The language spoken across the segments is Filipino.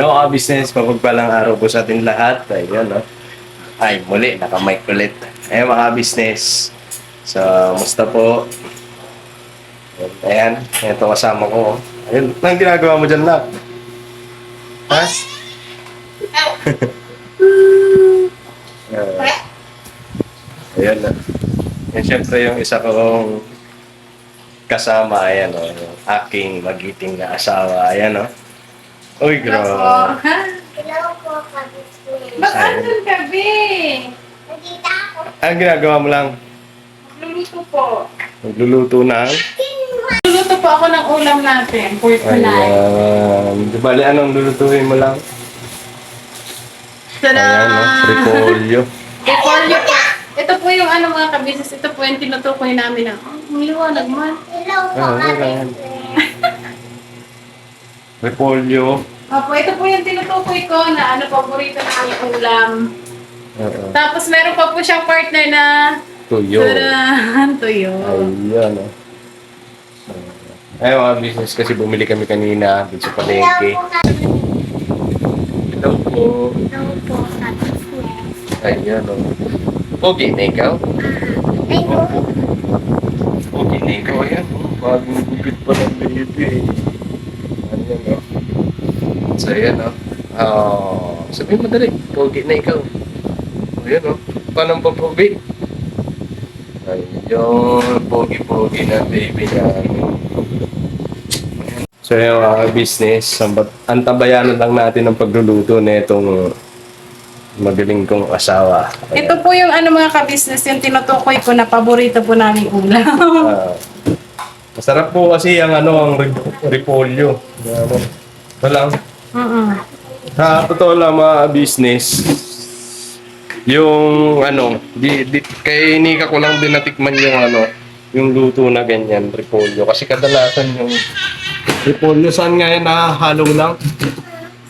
Hello mga business, mapagpalang araw po sa ating lahat. Ayun, no? Ay, muli, naka-mic ulit. Ayun mga business. So, musta po? Ayan, ito kasama ko. Ayun, anong ginagawa mo dyan, Nak? Ha? Ayun, no? Yan, syempre yung isa kong kasama, ayan, no? Yung aking magiting na asawa, ayan, no? Uy, grabe. Hello po, kabisnes. Ba't andun ka, Be? Nakita ako. Anong ginagawa mo lang? Magluluto po. Nagluluto ng... Magluluto po ako ng ulam natin for tonight. Ayan. Di bali, anong lulutuin mo lang? Tada! Ayan, no? Repolyo. Repolyo po. Ito po yung ano mga kabisnes. Ito po yung tinutukoy namin na, ang liwanag man. Hello po, Ayan. kabisnes. Repolyo. Opo, ito po yung tinutukoy ko na ano, paborito namin ulam. Oo. Tapos meron pa po siyang partner na Tuyo. Tadaan! Tuyo. Ayan, no? Ay, mga business kasi bumili kami kanina dito sa palengke. Hello po, kabisnes. Ito po. Hello po, kabisnes. Ayan, no? Pogi na ikaw? Hello. Pogi na ikaw, ayan. Bagong gupit pa ng baby. Ayan, no? So, ayan, no? Sabihin mo dali, pogi na ikaw. Ayan, no? Paano pa pogi? Ayun, pogi-pogi na baby niya. So, yung business, antabayanan lang natin ang pagluluto na itong magaling kong asawa. Ito po yung ano mga kabisnes, yung tinutukoy ko na paborito po namin ulam. Ah, masarap po kasi ang ang repolyo. Ano, ito lang. Sa totoo lang mga business, yung kay Nika ko lang din natikman yung yung luto na ganyan, repolyo. Kasi kadalasan yung repolyo, saan nga yan nakahalo lang?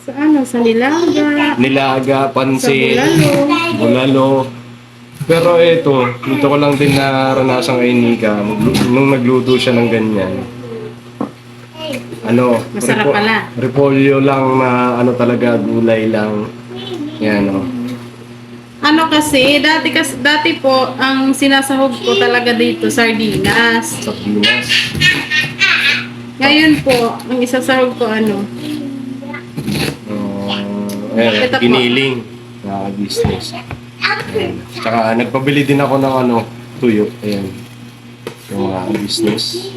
Sa ano? Sa nilaga. Nilaga, pansit, Sa bulalo. bulalo. Pero ito, dito ko lang din naranasan kay Nika, nung nagluto siya ng ganyan. Masarap pala. Repolyo lang na talaga, gulay lang. Yan, Ano kasi, dati po, ang sinasahog ko talaga dito, sardinas. sa Pinas. Ngayon po, ang isasahog ko Ito po. Giniling na business. Ayan. Tsaka nagpabili din ako ng tuyo. Ayan. Yung mga business.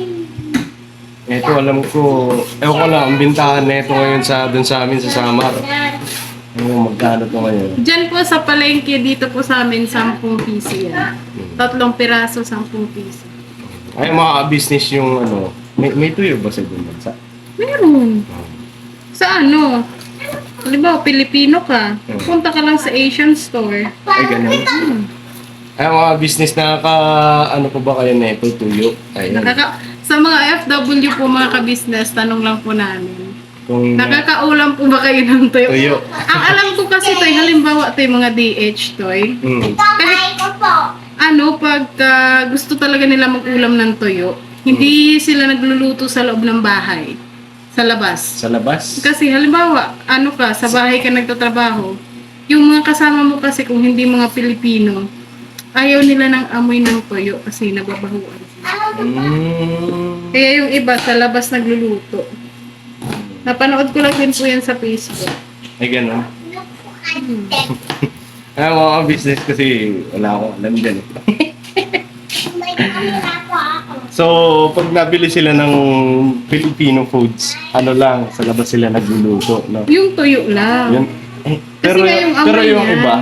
Ito alam ko, ewan ko lang, ang bintahan na ito ngayon dun sa amin sa Samar. Ano, magkano to ngayon? Diyan po sa palengke, dito po sa amin, 10 piso yan. 3 piraso, 10 piso. Ay, mga business yung may tuyo ba sa ibang bansa? Meron. Sa ano? Halimbawa, Pilipino ka. Punta ka lang sa Asian store. Ay, ganun. Ay, mga business na ano po ba kayo na ito, tuyo? Ay, Sa mga FW po mga ka-business, tanong lang po namin. kung Nakakaulam po ba kayo ng toy? tuyo. Ang alam ko kasi toy, halimbawa toy mga DH toy. Kamay ko po. Pag gusto talaga nila mag-ulam ng toyo, hindi sila nagluluto sa loob ng bahay. Sa labas. Sa labas? Kasi halimbawa, sa bahay ka nagtatrabaho, yung mga kasama mo kasi kung hindi mga Pilipino, ayaw nila ng amoy ng toyo kasi nababahuan sila. Kaya yung iba sa labas nagluluto. Napanood ko lang din po yan sa Facebook. Ay, ganun. Ay, mga business kasi wala akong alam dyan. May kamera po ako. So, pag nabili sila ng Filipino foods, sa labas sila nagluluto, no? Yung tuyo lang. Yun. Pero, nga yung pero amoy yung niya. iba,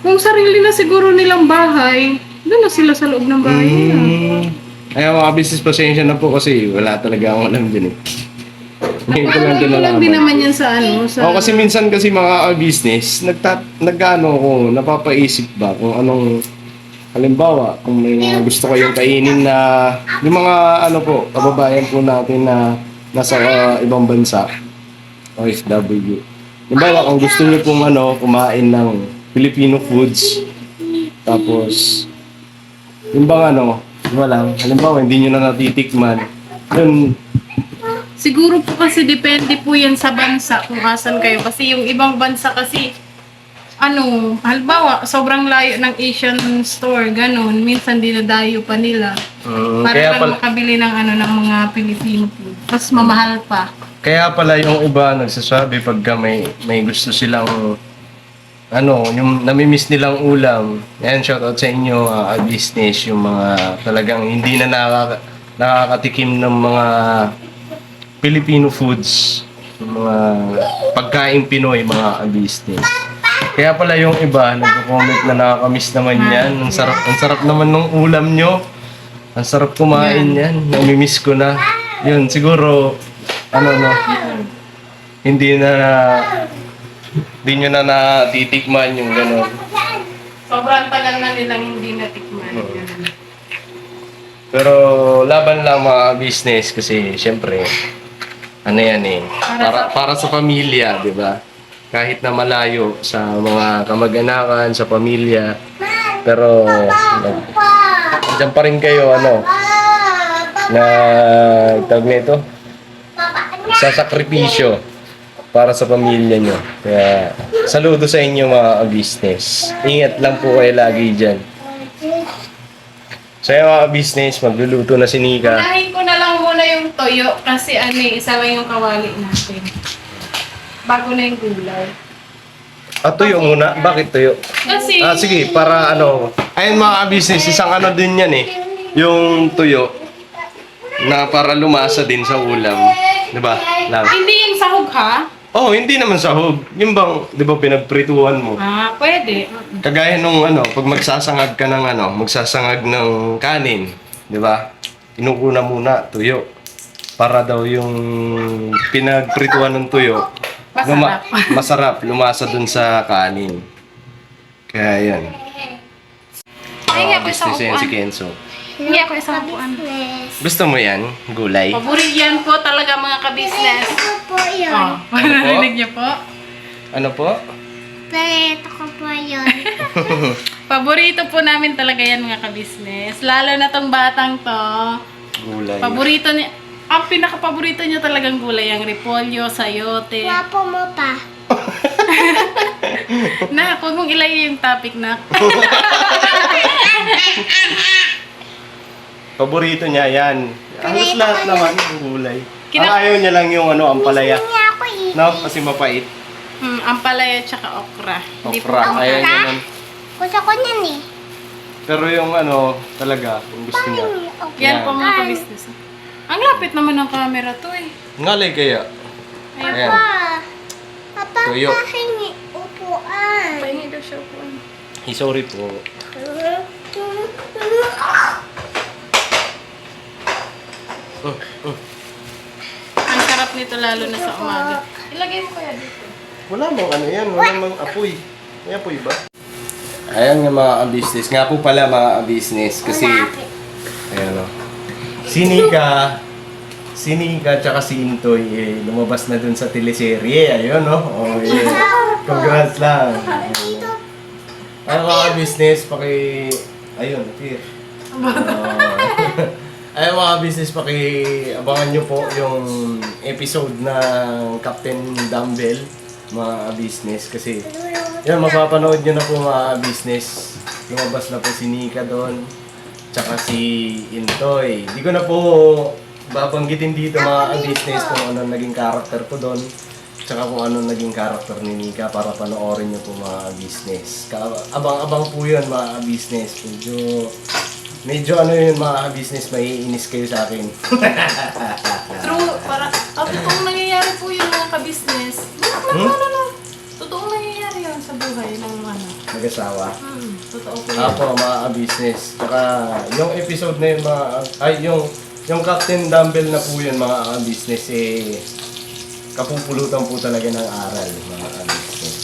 Kung sarili na siguro nilang bahay, doon na sila sa loob ng bahay nila. ay, mga business, pasensya na po kasi wala talaga akong alam dyan eh. Ngayon ko lang din Ano lang nalaman. din naman yan sa Oo, kasi minsan kasi mga business, napapaisip ba kung anong, halimbawa, kung may mga gusto kayong kainin na, yung mga kababayan po natin na nasa ibang bansa, OFW. Halimbawa, kung gusto niyo pong kumain ng Filipino foods, tapos, yung bang halimbawa, hindi niyo na natitikman, yun, Siguro po kasi depende po yan sa bansa kung asan kayo. Kasi yung ibang bansa kasi, halimbawa, sobrang layo ng Asian store, ganun. Minsan dinadayo pa nila. Para Kaya lang pala, makabili ng ng mga Filipino food. Tapos mamahal pa. kaya pala yung iba nagsasabi pagka may gusto silang yung namimiss nilang ulam. Ayan, shoutout sa inyo, business, yung mga talagang hindi na nakakatikim ng mga Filipino foods, yung mga pagkain Pinoy, mga business. Kaya pala yung iba, nagko-comment na nakakamiss naman yan. Ang sarap naman ng ulam nyo. Ang sarap kumain yan. Namimiss ko na. Yun, siguro, hindi nyo na natitikman yung gano'n. Sobrang tagal na nilang hindi natikman. Pero laban lang mga business kasi syempre, yan eh, para sa pamilya, di ba? Kahit na malayo sa mga kamag-anakan, sa pamilya, pero dyan pa rin kayo, na tawag nito, sa sakripisyo para sa pamilya nyo. Kaya, saludo sa inyo mga business. Ingat lang po kayo lagi dyan. So yung mga business, magluluto na si Nika. Unahin ko na lang muna yung toyo kasi isa lang yung kawali natin. Bago na yung gulay. Tuyo muna. Bakit tuyo? Kasi, Sige, para ayun mga business, isang din yan eh. Yung tuyo, na para lumasa din sa ulam. Diba? Lang. hindi yung sahog ha? Hindi naman sahog. Yung bang, di ba pinagprituhan mo? Pwede. Kagaya nung pag magsasangag ka ng magsasangag ng kanin, di ba? Inukuna muna tuyo. Para daw yung pinagprituhan ng tuyo, masarap, lumasa dun sa kanin. Kaya yan. Ay, ako isang Business yan si upuan. Kenzo. Hindi ako isang upuan. Gusto mo yan? Gulay? Paborito yan po talaga mga ka-business. Ito po yun. Narinig niyo po? Ano po? Ito ko po yun. Paborito po namin talaga yan mga ka-business. Lalo na tong batang to. Gulay. Paborito niya. Ang pinaka-paborito niya talagang gulay, ang repolyo, sayote. Wapo mo pa. Na, huwag mong ilayo yung topic na. Paborito niya yan. Halos lahat naman yung gulay. Ang Kina- ayaw niya lang yung ampalaya. Hindi ako eh. No, kasi mapait. Ampalaya tsaka okra. Hindi po Okra. Ayaw kumakain. niya nun. Gusto ko niyan eh. Pero yung talaga, yung gusto niya. Yan po mga ka-business. Ang lapit naman ng camera to eh. Ngalay kaya. Ayan. Ayan. Papa, Tuyo. pahingi upuan. Pahingi daw siya po. Sorry po. Ang sarap nito lalo na sa umaga. Ilagay mo kaya dito. Wala mong yan. Wala mong apoy. May apoy ba? Ayan nga mga business. Nga po pala mga business. Kasi, ayan o. Si Nika tsaka si Intoy lumabas na dun sa teleserye. Ayun o. Congrats lang. Ayun mga business. Ayun, here. Ayun mga business, abangan nyo po yung episode ng Captain Dumbbell, mga business. Kasi, yan, mapapanood nyo na po mga business. Lumabas na po si Nika doon, tsaka si Intoy. Di ko na po babanggitin dito mga business kung ano naging character ko doon, tsaka kung ano naging character ni Nika para panoorin nyo po mga business. Abang-abang po yun mga business. Medyo yun mga business, maiinis kayo sa akin. True, totoong nangyayari po yung mga ka-business. No. Totoong nangyayari yun sa buhay ng Mag-asawa. Totoo po yan. Apo, mga business. Tsaka yung episode na yun, yung Captain Dumbbell na po yun, mga business, kapupulutan po talaga ng aral, mga business.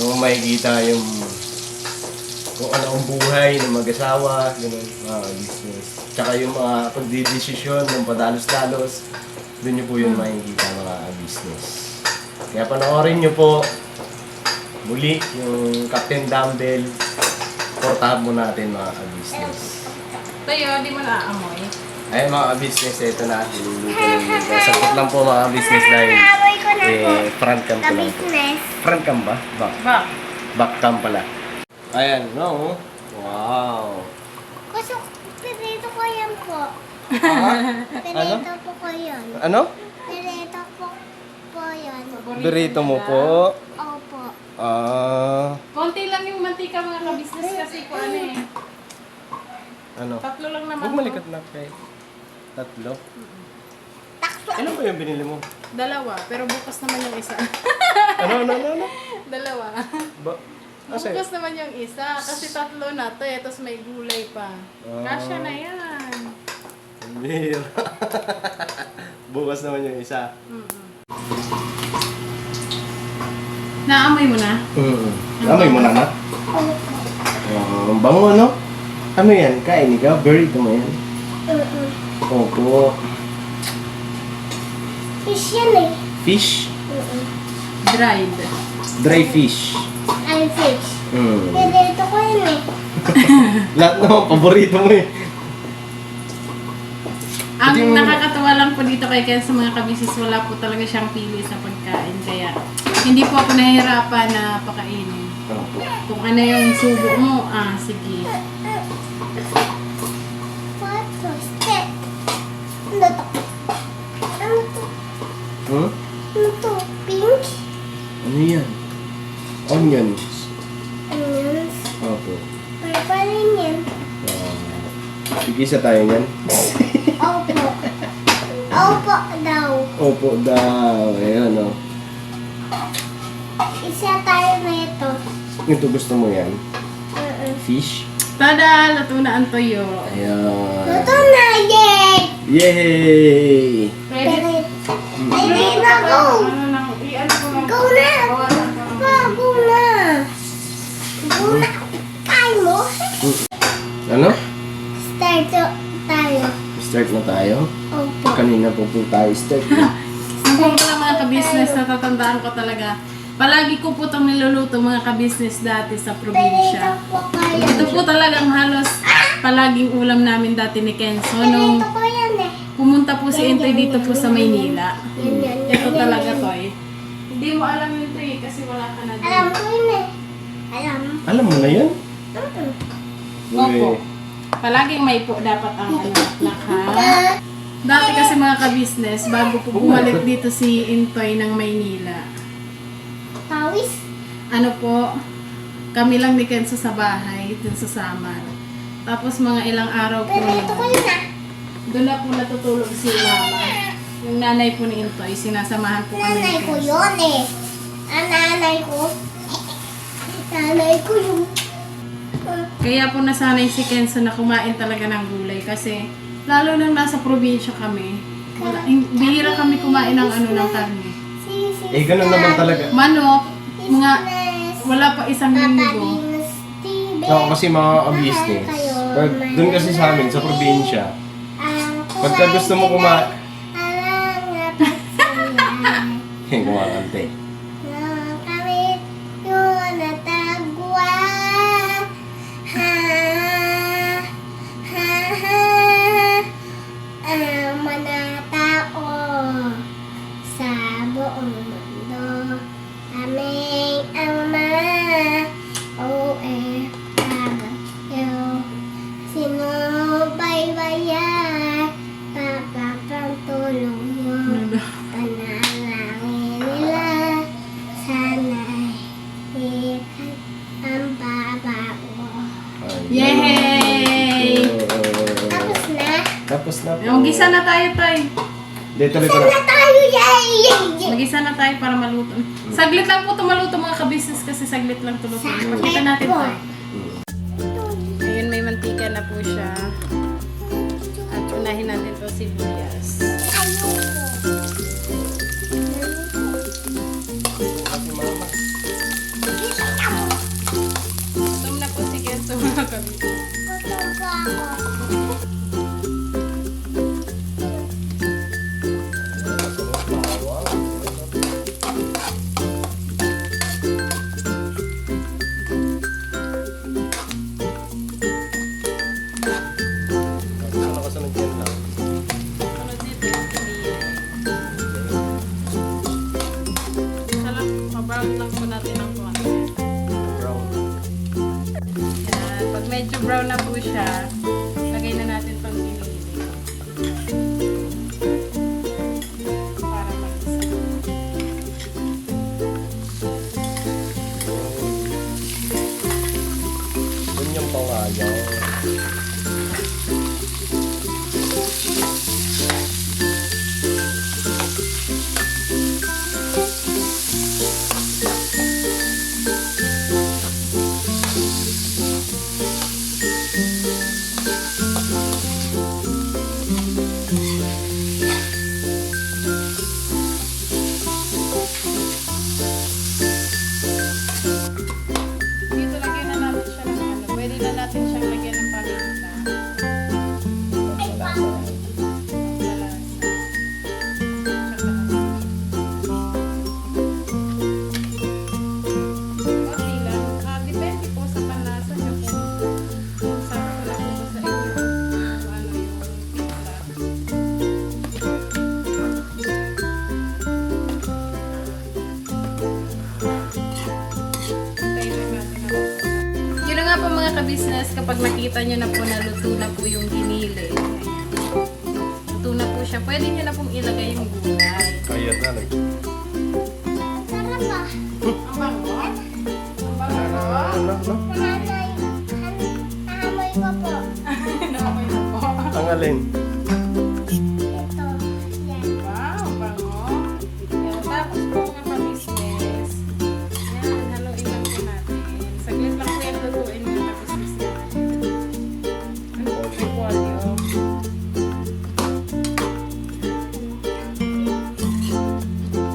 Yung makikita yung kung ano ang buhay ng mag-asawa, gano'n, mga business. Tsaka yung mga pagdidesisyon, yung padalos-dalos, doon nyo po yun makikita mga business. Kaya panoorin nyo po muli yung Captain Dumbbell. Portahan mo natin mga business. Tayo, di mo naaamoy. Ay, mga business, ito na. Niluluto ng luto. Sagot lang po mga business dahil Amoy ko na po. front cam ko Sa lang po. business. Front cam ba? Ba? Back cam pala. Ayan, no? Wow. Gusto, pinito ko yan po. Ano? Pinito po yan. Ano? Pinito po yan. Burrito mo po. Opo. Konti lang yung mantika mga ka-business kasi ko ano eh. Ano? Tatlo lang naman. Huwag malikat na kay. Tatlo. Ano ba yung binili mo? Dalawa, pero bukas naman yung isa. Ano? Dalawa. Ba? Kasi, Bukas naman yung isa. Kasi tatlo na to eh. Tapos may gulay pa. Kasya na yan. hindi. Bukas naman yung isa. Naamoy mo na? Amoy mo na na? Ang bango, no? Ano yan? Kain ka? Burrito mo yan? Opo. Fish yan eh. Fish? Dried. Dry fish. Ay, fish. Mm. Pinito ko yan eh. Lahat naman, paborito mo eh. Ang Hindi mo- nakakatawa lang po dito kay Ken sa mga kabisis, wala po talaga siyang pili sa pagkain. Kaya hindi po ako nahihirapan na pakainin. Opo. Kung ano yung subo mo, sige. What was that? Ano to? Ano to? Hmm? Ano to? Pink? Ano yan? Onions. Onions? Opo. Purple rin yan. Tigisa tayo yan. Opo. Opo daw. Opo daw. Ayan, oh. Isa tayo na ito. Ito gusto mo yan? Fish? Tada! Luto na ang toyo. Ayan. Ito na, yay! Yay! Pwede. Ready na, go! Ano nang, i-ano ko lang. Go na! Bawasan ko lang. Pa, go na! Go na! Kaya mo? Ano? Start tayo. Start na tayo? Opo. Kanina po tayo start. Nung pala mga ka-business, natatandaan ko talaga. Palagi ko po itong niluluto mga ka-business dati sa Pinito probinsya. po kayo. Ito po talagang halos palaging ulam namin dati ni Kenzo. Nung Pinito ko yan eh. pumunta po si Entoy dito po sa Maynila. Yan. Ito talaga to eh. Hindi mo alam yun to eh, kasi wala ka na Alam dito. ko yun eh. Alam. Alam mo na yan? Opo. Palaging may po dapat ang anak ha. Dati kasi mga ka-business, bago po bumalik dito si Intoy ng Maynila. Pawis. Ano po, kami lang ni Kenzo sa bahay, dun sa Samar. Tapos mga ilang araw po Pinito ko yun, yun ah. doon na po natutulog si Mama. Yung nanay po ni Intoy, sinasamahan po kami ni Nanay ko Kenzo. yun eh. Ang nanay ko. Nanay ko yun. Kaya po nasanay si Kenzo na kumain talaga ng gulay kasi lalo nang nasa probinsya kami, bihira kami kumain ng ng karne. Eh, ganun naman talaga. Manok, mga wala pa isang linggo. No, kasi mga business. Pag doon kasi sa amin, sa probinsya, pagka gusto mo kumain, kumakante. Kami yung natagwa. Ha, ha, ha. Ang mga tao sa buong mundo. Aming ama. OFW. Sino baybayan? Papapantulong yun. Panalangin nila, sana'y ikat ang babago. Yay! Tapos na. Tapos na po. Yung gisa na tayo, Toy. Dito ulit Saan na tayo, yay! Magisa na tayo para maluto. Saglit lang po ito maluto mga ka-business kasi saglit lang ito luto. Pakita natin, Toy. Ayun, may mantika na po siya. At unahin natin ito sibuyas. Gutom na po si Kenzo mga ka-business. Ano ka sa nagyan lang? Yan. Pag medyo brown na po siya, lagay na natin pang ginili. Para mag-isa. Ganyang pangayaw. Dito lagyan na natin siya ng ano. Pwede na natin siyang lagyan ng paminta. Malasa. Okay lang. Depende po sa panlasa niyo kung sakto lang po sa inyo kung ano yung timpla. Yun na nga po mga kabisnes, kapag nakita nyo na po na luto na po yung ginili. Ayan. Luto na po siya. Pwede nyo na pong ilagay yung gulay. Ayan na. Sarap ba? Ang bango? Ang bango? Ano? Nanay, amoy ko po. Namoy na po. Ang alin? Ito. Yan. Wow, ang bango. Ayan, tapos po mga kabisnes. Ayan, haluin lang po natin. Saglit lang po yung lutuin mga kabisnes. Ano po yung volume?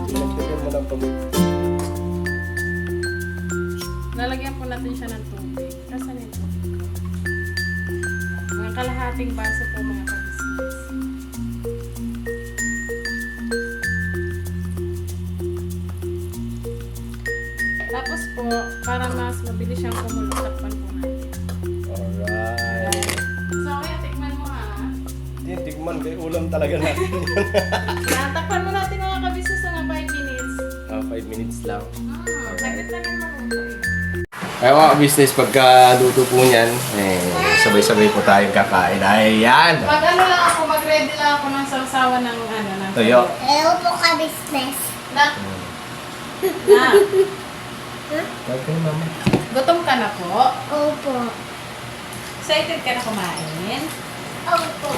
Pinagdagan mo ng pag... Lalagyan po natin siya ng tubig. Kasan ito? Mga kalahating baso po mga kabisnes. Tapos po, para mas mabilis siyang kumulo, takpan po natin. Alright. So, kaya tikman mo ha. Hindi, tikman. Kaya ulam talaga natin yan. Takpan mo natin mga kabisnes mga 5 minutes. 5 minutes lang. Saglit lang yung maluto eh. Kaya mga business, pagka luto po niyan, sabay-sabay po tayong kakain. Ayan! Mag ano lang ako, mag-ready lang ako ng sausawan ng ano ng Tuyo. Hello po ka business. Na. Na. Tawag ka na, mama. Gutom ka na po? Opo. Excited ka na kumain? Opo.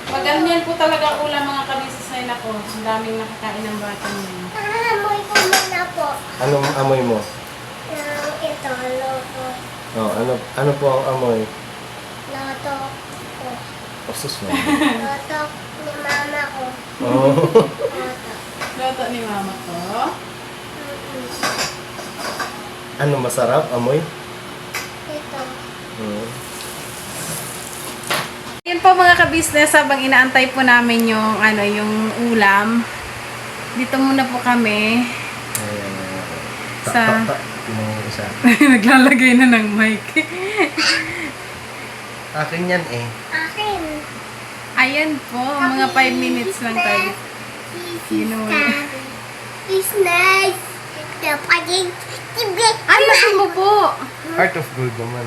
Pag ganyan po talaga ulam mga kabisnes na ako, ang daming nakakain ng bata niya. Amoy ko muna po. Anong amoy mo? Ito, loto. Oh, ano po ang amoy? Loto ko. Osus mo. Loto ni mama ko. Oh. Loto. Luto ni mama ko. Ano masarap? Amoy? Ito. Yun po mga kabisnes, habang inaantay po namin yung ano yung ulam. Dito muna po kami. Ayan. Sa- Yung isa. Naglalagay na ng mic. Akin yan eh. Akin. Ayan po, mga 5 minutes lang tayo. Sino? It's nice. Dapat Ay, nasa mo po. Heart of gold naman.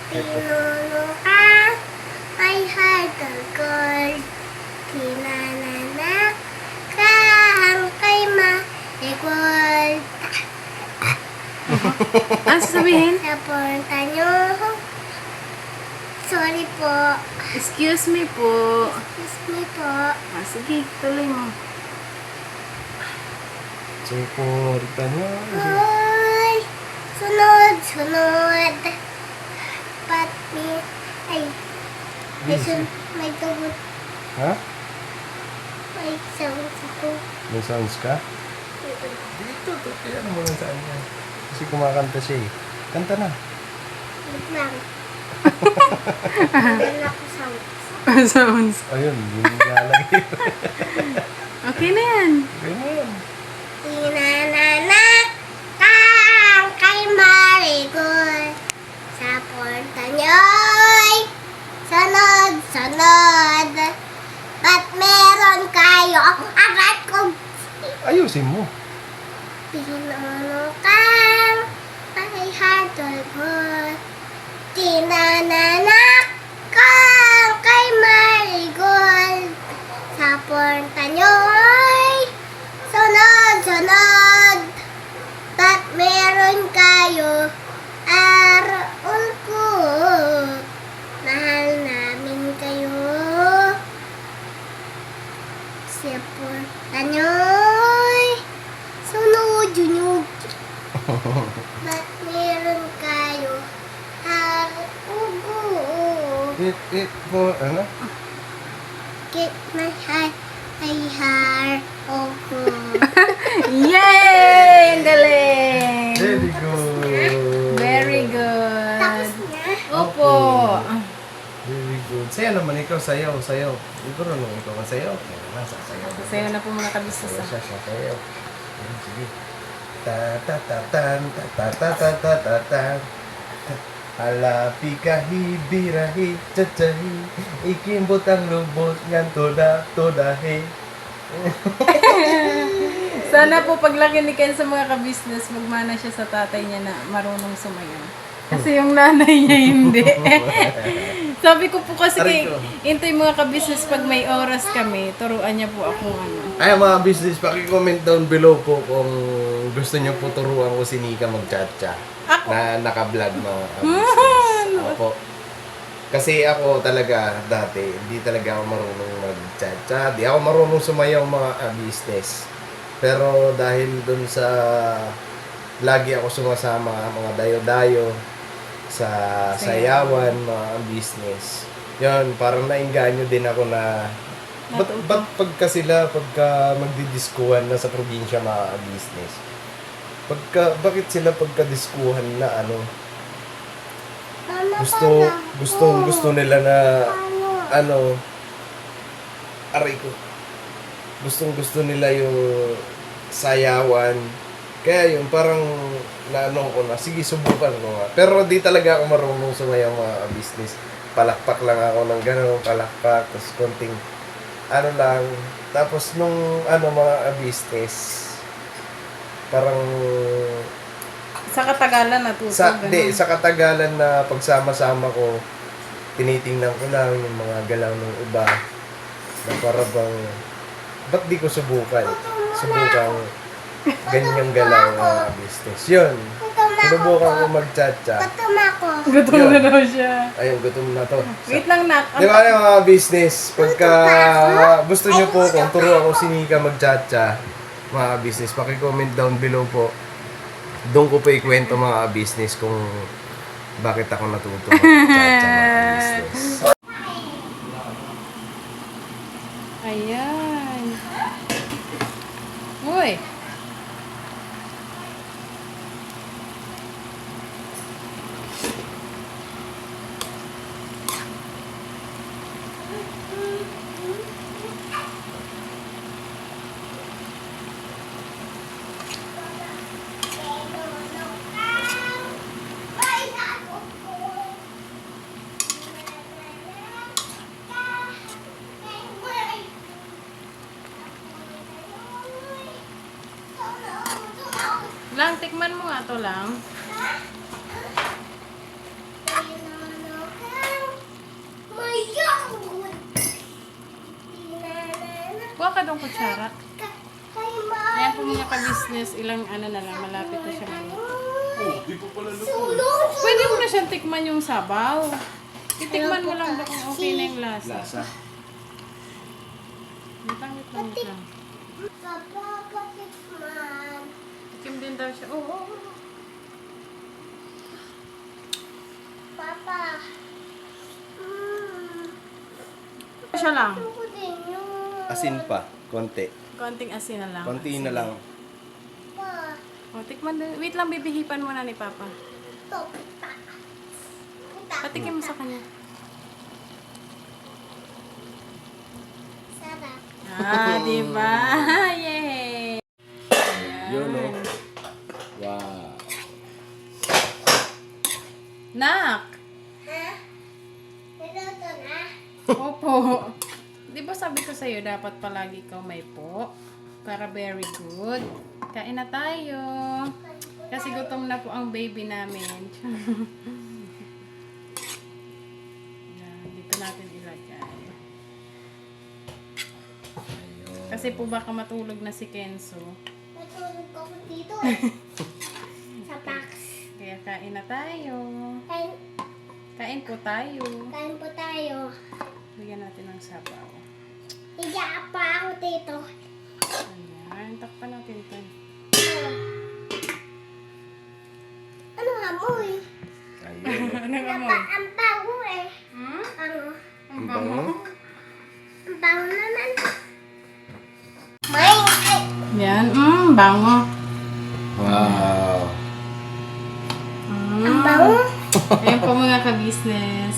Pinuno ka, my heart of gold. Kinananak ka, ang kay ma-equal. Ano sasabihin? Napunta nyo. Sorry po. Excuse me po. Excuse me po. Sige, tuloy mo. Suporta nyo. Ay, sunod, sunod. Pati, ay, may tugot, Ha? may sounds ako. May sounds ka? Dito, kaya mo lang saan yan. Kasi kumakanta siya eh. Kanta na. Wait lang. Meron ako sounds. Sounds. Ayun, yun yung lalagay. Okay na yan. Ganyan. Inananak kang kay Marigold. Sa porta nyo'y sunod, sunod. Ba't meron kayo agad kong Ayusin mo. pinuno kang may heart Tolpon. Tinananak kang kay Marigold. Sa porta nyo'y sunod-sunod. Ba't meron kayo araol ko? Mahal namin kayo. Sa porta nyo'y sunod-sunod. Ba't meron kayo araol ko? It po, ano? Get my heart, ay heart, oh, Yay! Ang galing! Very good. Very good. Tapos na. Opo. Very good. Sayo naman ikaw, sayaw, sayaw. Siguro nung ikaw ang sayaw. Kaya na, sasayaw. Sayo na po mga kabisnes. Sayaw siya, sayaw. Ayun, sige. Ta-ta-ta-tan, ta-ta-ta-ta-ta-ta-tan. Halapi kahibirahi, chachahi. Ikimbot ang lubot, ngan toda-todahe. Sana po paglaki ni Ken sa mga kabisnes, magmana siya sa tatay niya na marunong sumayaw. Kasi yung nanay niya hindi. Sabi ko po kasi kay Intoy mga kabisnes, pag may oras kami, turuan niya po ako ano. Ay mga business, paki-comment down below po kung gusto niyo po turuan ko si Nika mag-cha-cha. Ako? Na naka-vlog mga business. Opo. Kasi ako talaga dati, hindi talaga ako marunong mag-cha-cha. Di ako marunong sumayaw mga business. Pero dahil dun sa lagi ako sumasama mga dayo-dayo sa sayawan, mga business. Yun, parang nainganyo din ako na ba't pagka sila, pagka magdidiskuhan na sa probinsya mga business, bakit sila pagka-diskuhan na ano, gusto nila na ano, aray ko, gusto nila yung sayawan. Kaya yun, parang naano ko na, sige subukan ko nga. Pero di talaga ako marunong sumayaw mga business. Palakpak lang ako ng gano'n, palakpak, tapos konting ano lang. Tapos nung ano mga business, parang Sa katagalan natuto. sa katagalan na pagsama-sama ko, tinitingnan ko lang yung mga galaw ng iba na para bang, ba't di ko subukan ganyang galaw ng business. Yun, sinubukan ko mag-cha-cha. Gutom ako. Gutom na daw siya. Ayun, gutom na to. Wait lang, nak. Di ba yung mga business, pagka gusto nyo po kung turuan ko si Nika mag-cha-cha, mga business, paki-comment down below po. Doon ko pa ikwento mga business kung bakit ako natuto mag-cha-cha mga business. Ayan. Uy. Lang, tikman mo nga to lang. Kuha ka dong kutsara. Ayan po mga ka-business, ilang ano na lang, malapit na siya maluto. Pwede mo na siyang tikman yung sabaw. Titikman mo lang ba kung okay na yung lasa. Wait lang. Tikim din daw siya. Oo. Papa. Siya lang. Ako din yung... Asin pa, konti. Konting asin na lang. Konti na lang. Pa. O, tikman din. Wait lang, bibihipan muna ni Papa. Ito. Patikim mo sa kanya. Sarap. Diba? Yay! Yun o. Wow. Nak! Ha? Niluto na? Opo. Di ba sabi ko sa'yo, dapat palagi ikaw may po? Para very good. Kain na tayo. Kasi gutom na po ang baby namin. Yan, dito natin ilagay. Ayun. Kasi po baka matulog na si Kenzo. Natulog ako dito. Sa box. Kaya kain na tayo. Kain, Kain po tayo. kain po tayo. Bigyan natin ng sabaw. Higa pa ako dito. Ayan, takpan natin ito. Ano amoy? Ayun. Ano ka mo? Ang bago eh. Hmm? Ano? Ang Ang bango. bango. Ang bago naman. May, ay, Yan, bango. Wow. ang bago. Ayan po mga ka-business.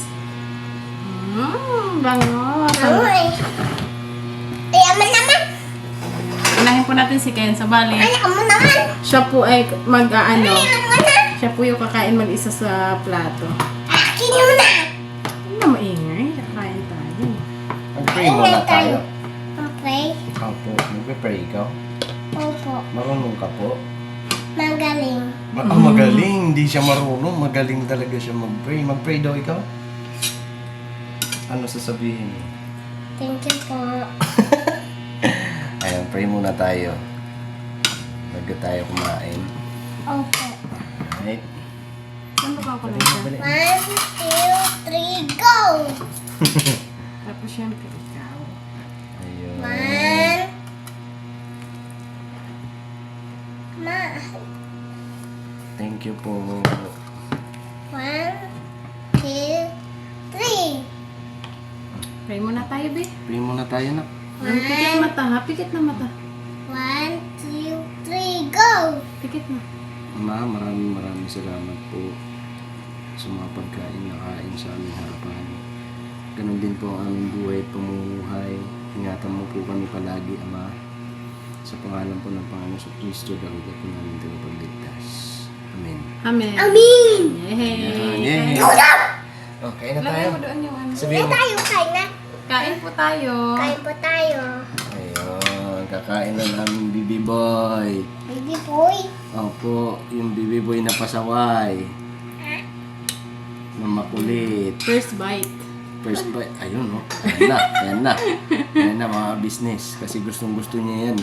Bango. Bago eh. Ay, aman naman. Unahin po natin si Kenzo. Bali, Anak mo naman. siya po ay mag-aano. Anak mo na. Siya po yung kakain mag-isa sa plato. Akin yun na. Ano na maingay? Kakain tayo. Mag-pray muna tayo. Okay. Opo. Mag-pray ikaw. Opo. Marunong ka po. Magaling. Magaling. Hindi siya marunong. Magaling talaga siya mag-pray. Mag-pray daw ikaw. Ano sasabihin mo? Thank you po. Ayan, pray muna tayo. Bago tayo kumain. Opo. Alright. Saan ba ko na siya? Dali. 1, 2, 3, go! Tapos syempre ikaw. Ayun. 1. Ma. Thank you po. 1, 2, 3. Pray muna tayo, be. Pray muna tayo na. Pikit mata, ha? Pikit na mata. 1, 2, 3, go! Pikit na. Ma, maraming salamat po sa mga pagkain na kain sa aming harapan. Ganon din po ang aming buhay at pamumuhay. Ingatan mo po kami palagi, Ama. Sa pangalan po ng Panginoon sa Kristo, dawid at po namin tagapagligtas. Amen. Amen. Amin! Yay! Okay na tayo. Lagay mo doon yung ano. Sabihin mo. Tayo, kain na. Kain po tayo. Kain po tayo. Ayun, kakain na namin Bibi Boy. Baby boy. Opo, yung Bibi Boy na pasaway. Na makulit. First bite. First bite, ayun no. Ayan na. Ayan na mga business. Kasi gustong gusto niya yan.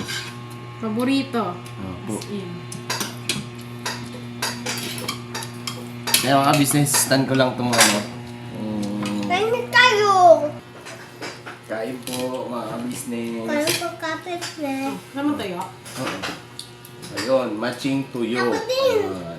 Paborito. Opo. As in. Kaya mga business, stand ko lang itong ano. Kain na tayo. Kain po mga business. Kain po kapit na. Saan mo tayo? Ayun, matching tuyo. Ako din. Ayun.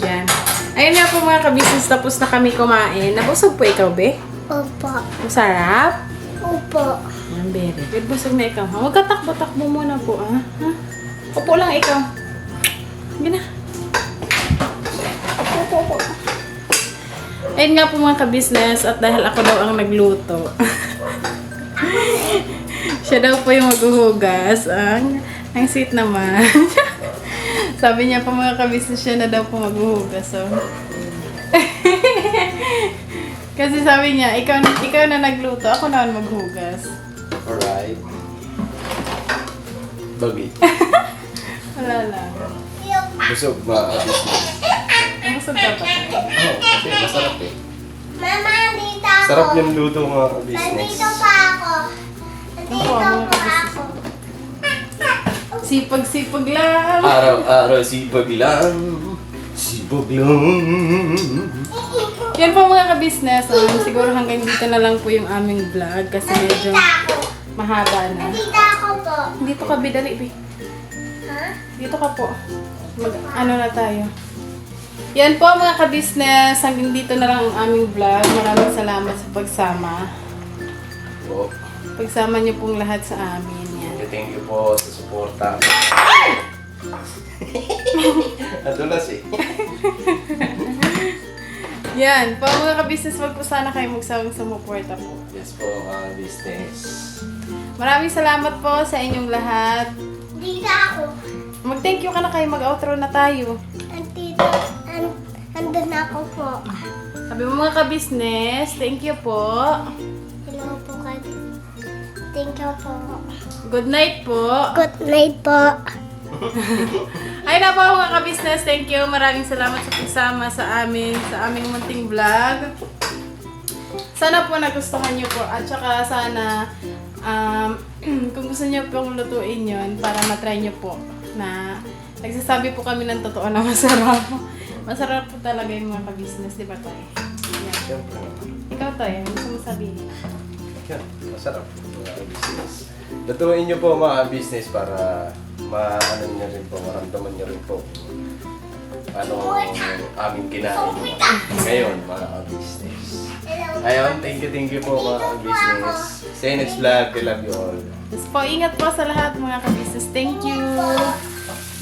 Yan. Ayun nga po mga kabisnes, tapos na kami kumain. Nabusog po ikaw, be? Opo. Masarap? Opo. Yan, very good. Busog na ikaw. Ha? Huwag ka takbo-takbo muna po, ha? Upo lang ikaw. Sige na. Upo. Ayun nga po mga kabisnes, at dahil ako daw ang nagluto. Siya daw po yung maghuhugas. Ang sweet naman. Sabi niya po mga kabisnes, siya na daw po maghuhugas. So. Kasi sabi niya, ikaw na nagluto, ako na maghugas. Alright. Bagay. Wala lang. Busog mga business. Busog ka pa. Oo, kasi masarap eh. Mama, dito ako. Sarap yung luto mga business. Nandito pa ako. Nandito pa ako. Sipag-sipag lang. Araw-araw sipag lang. Sipag lang. Yan po mga kabisnes. Siguro hanggang dito na lang po yung aming vlog kasi medyo Nandito ako. mahaba na. Nandito ako po. Dito ka, bidali, be. Ha? Dito ka po. Ano na tayo. Yan po mga kabisnes. Hanggang dito na lang ang aming vlog. Maraming salamat sa pagsama. Po. Pagsama niyo pong lahat sa amin. Yan. Thank you po sa suporta. Nadulas eh. Yan. Po mga kabisnes, wag po sana kayo magsawang sumuporta po. Yes po mga business. Maraming salamat po sa inyong lahat. Dito ako. Mag-thank you ka na kayo. Mag-outro na tayo. Nandito. Andun ako po. Sabi mo mga kabisnes, thank you po. Hello po kayo. Thank you po. Good night po. Good night po. Ay na po mga kabisnes, thank you. Maraming salamat sa pagsama sa aming munting vlog. Sana po nagustuhan niyo po at saka sana kung gusto niyo pong lutuin yon para matry niyo po na nagsasabi po kami ng totoo na masarap. Masarap po talaga yung mga kabisnes, di ba tayo? Yan. Siyempre. Ikaw tayo, gusto mo sabihin? Yan, masarap mga business. Lutuin niyo po mga business para maano niyo rin po, maramdaman niyo rin po ano aming kinain ngayon mga business. Ayun, thank you po mga business. See you next vlog. I love you all. Tapos po, ingat po sa lahat mga kabisnes. Thank you!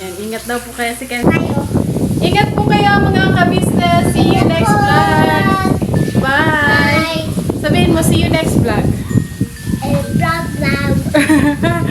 Yan, ingat daw po kayo si Ken. Ingat po kayo mga kabisnes. See you next vlog. Bye! Sabihin mo, see you next vlog. Vlog.